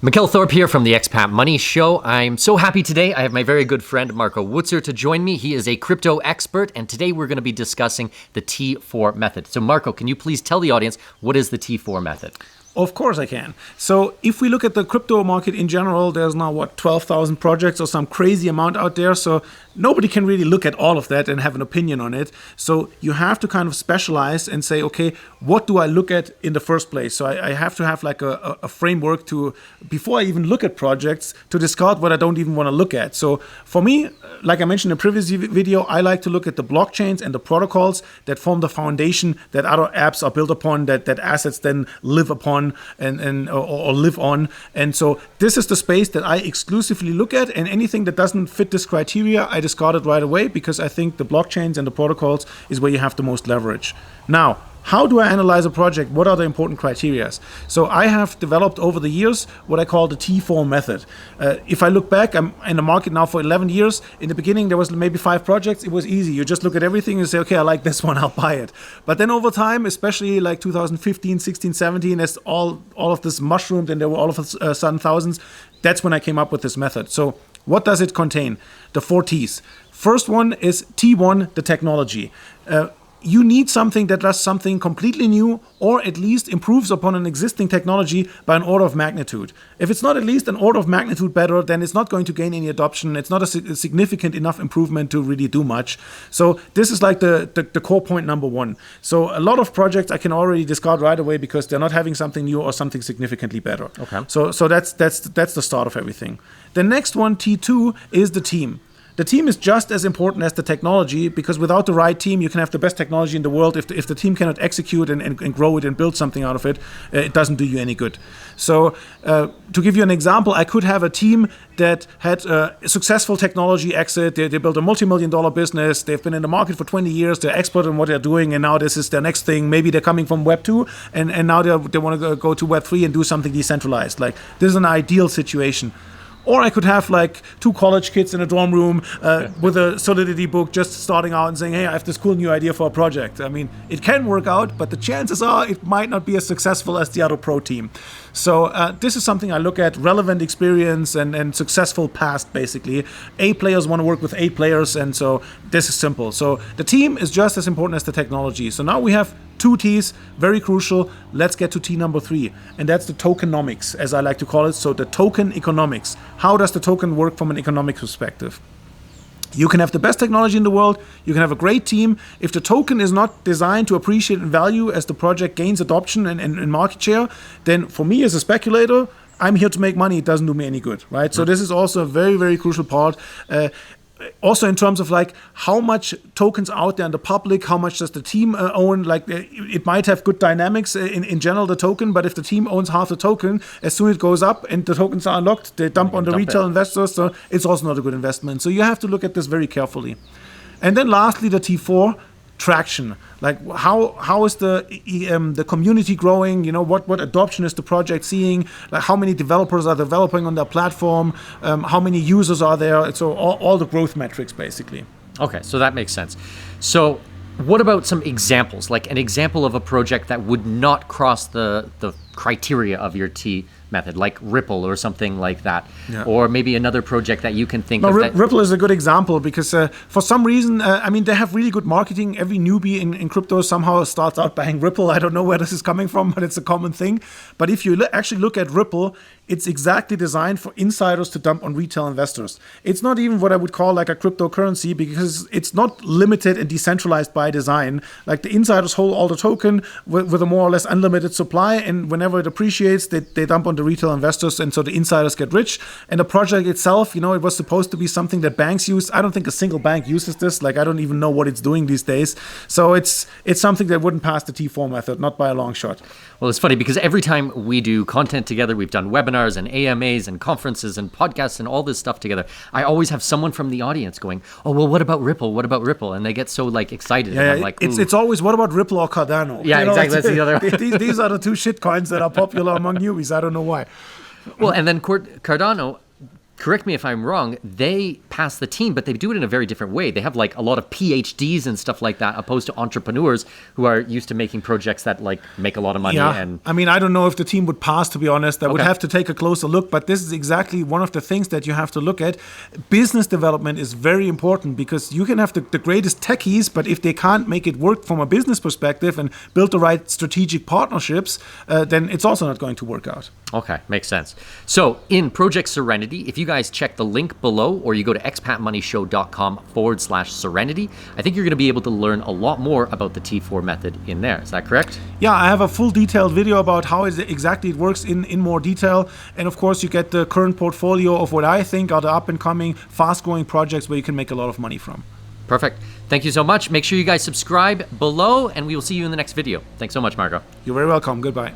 Mikkel Thorup here from the Expat Money Show. I'm so happy today. I have my very good friend Marco Wutzer to join me. He is a crypto expert, and today we're going to be discussing the T4 method. So Marco, can you please tell the audience what is the T4 method? Of course I can. So if we look at the crypto market in general, there's now, 12,000 projects or some crazy amount out there. So nobody can really look at all of that and have an opinion on it. So you have to kind of specialize and say, okay, what do I look at in the first place? So I have to have like a framework to, before I even look at projects, to discard what I don't even want to look at. So for me, like I mentioned in the previous video, I like to look at the blockchains and the protocols that form the foundation that other apps are built upon, that assets then live upon or live on. And so this is the space that I exclusively look at, and anything that doesn't fit this criteria, I discard it right away, because I think the blockchains and the protocols is where you have the most leverage. Now, how do I analyze a project? What are the important criteria? So I have developed over the years what I call the T4 method. If I look back, I'm in the market now for 11 years. In the beginning, there was maybe 5 projects. It was easy. You just look at everything and say, okay, I like this one, I'll buy it. But then over time, especially like 2015, 16, 17, as all of this mushroomed and there were all of a sudden thousands, that's when I came up with this method. So what does it contain? The 4 T's. First one is T1, the technology. You need something that does something completely new, or at least improves upon an existing technology by an order of magnitude. If it's not at least an order of magnitude better, then it's not going to gain any adoption. It's not a significant enough improvement to really do much. So this is like the core point number 1. So a lot of projects I can already discard right away because they're not having something new or something significantly better. Okay. So that's the start of everything. The next one, T2, is the team. The team is just as important as the technology, because without the right team, you can have the best technology in the world. If the team cannot execute and grow it and build something out of it, it doesn't do you any good. So to give you an example, I could have a team that had a successful technology exit. They built a multi-million-dollar business. They've been in the market for 20 years. They're expert in what they're doing, and now this is their next thing. Maybe they're coming from Web 2, and now they want to go to Web 3 and do something decentralized. Like, this is an ideal situation. Or I could have like 2 college kids in a dorm room with a Solidity book, just starting out and saying, hey, I have this cool new idea for a project. I mean, it can work out, but the chances are it might not be as successful as the other pro team. So this is something I look at: relevant experience and successful past, basically. A players want to work with A players, and so this is simple. So the team is just as important as the technology. So now we have 2 T's, very crucial. Let's get to T number 3, and that's the tokenomics, as I like to call it. So the token economics. How does the token work from an economic perspective? You can have the best technology in the world, you can have a great team. If the token is not designed to appreciate in value as the project gains adoption and market share, then for me as a speculator, I'm here to make money. It doesn't do me any good, right? So this is also a very, very crucial part. Also in terms of like how much tokens out there in the public, how much does the team own? Like it might have good dynamics in general, the token, but if the team owns half the token, as soon as it goes up and the tokens are unlocked, they dump on the retail investors. So it's also not a good investment. So you have to look at this very carefully. And then lastly, the T4, traction. Like how is the community growing? You know, what adoption is the project seeing? Like how many developers are developing on their platform? How many users are there? So all the growth metrics, basically. Okay, so that makes sense. So what about some examples? Like an example of a project that would not cross the criteria of your T method, like Ripple or something like that. Yeah. Or maybe another project that you can think of. Ripple is a good example because for some reason, they have really good marketing. Every newbie in crypto somehow starts out buying Ripple. I don't know where this is coming from, but it's a common thing. But if you actually look at Ripple, it's exactly designed for insiders to dump on retail investors. It's not even what I would call like a cryptocurrency, because it's not limited and decentralized by design. Like the insiders hold all the token with a more or less unlimited supply, and whenever it appreciates, they dump on the retail investors, and so the insiders get rich. And the project itself, it was supposed to be something that banks use. I don't think a single bank uses this. Like, I don't even know what it's doing these days. So it's something that wouldn't pass the T4 method, not by a long shot. Well, it's funny because every time we do content together, we've done webinars and AMAs and conferences and podcasts and all this stuff together, I always have someone from the audience going, oh, well, what about Ripple? What about Ripple? And they get so excited. Yeah, and I'm like, it's always, what about Ripple or Cardano? Yeah, exactly. That's the other one. These are the 2 shit coins that are popular among newbies. I don't know why. Well, and then Cardano, correct me if I'm wrong, they pass the team, but they do it in a very different way. They have like a lot of PhDs and stuff like that, opposed to entrepreneurs who are used to making projects that like make a lot of money. Yeah, And I mean, I don't know if the team would pass, to be honest. I would Okay. have to take a closer look, but this is exactly one of the things that you have to look at. Business development is very important because you can have the greatest techies, but if they can't make it work from a business perspective and build the right strategic partnerships, then it's also not going to work out. Okay, makes sense. So in Project Serenity, if you guys check the link below or you go to expatmoneyshow.com/serenity, I think you're going to be able to learn a lot more about the T4 method in there. Is that correct? Yeah, I have a full detailed video about how exactly it works in more detail. And of course, you get the current portfolio of what I think are the up and coming, fast growing projects where you can make a lot of money from. Perfect. Thank you so much. Make sure you guys subscribe below and we will see you in the next video. Thanks so much, Marco. You're very welcome. Goodbye.